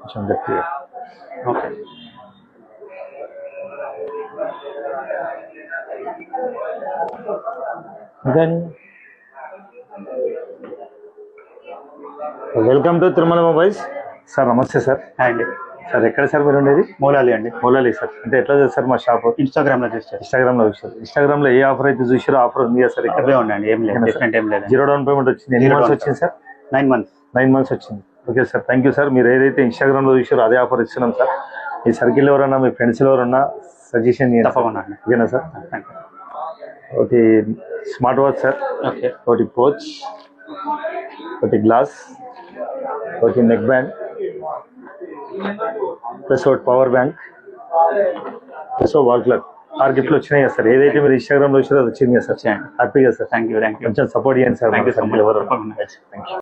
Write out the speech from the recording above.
కొంచెం గట్టిగా. Okay. Welcome to Tirumala mobiles. Sir నమస్తే సార్. హాయ్ అండి. సార్ ఎక్కడ సార్ మీరు ఉండేది? మూలాలి అండి. మూలాలి సార్. అంటే ఎట్లా సార్ మా షాప్? ఇన్స్టాగ్రామ్లో చూస్తారు. ఇన్స్టాగ్రామ్లో చూసారు. ఇన్స్టాగ్రామ్లో ఏ ఆఫర్ అయితే చూసారో ఆఫర్ ఉంది కదా సార్? అవే ఉండండి, ఏం లేదు, డిఫరెంట్ ఏం లేదు. 0 డౌన్ పేమెంట్ వచ్చింది. ఎన్ని మంత్స్ వచ్చింది సార్? 9 months. 9 months వచ్చింది. Okay sir, thank you sir. మీరు ఏదైతే ఇన్స్టాగ్రామ్లో చూసారో అదే ఆఫర్ ఇస్తున్నాం సార్. మీ సర్కిల్ ఎవరన్నా, మీ ఫ్రెండ్స్ ఎవరన్నా సజెషన్ తప్పకుండా. ఓకేనా సార్? ఒకటి స్మార్ట్ వాచ్ సార్, ఓకే, ఒకటి పోచ్, ఒకటి గ్లాస్, ఒకటి నెక్ బ్యాండ్, ప్లస్ ఒకటి power bank, plus wall clock. 6 గిఫ్ట్లు వచ్చినాయి కదా సార్. ఏదైతే మీరు ఇన్స్టాగ్రామ్లో వచ్చారో అది వచ్చింది కదా సార్. హ్యాపీగా సార్. Thank you. కొంచెం సపోర్ట్ చేయండి sir. Thank you so much. ఎవరు. Thank you.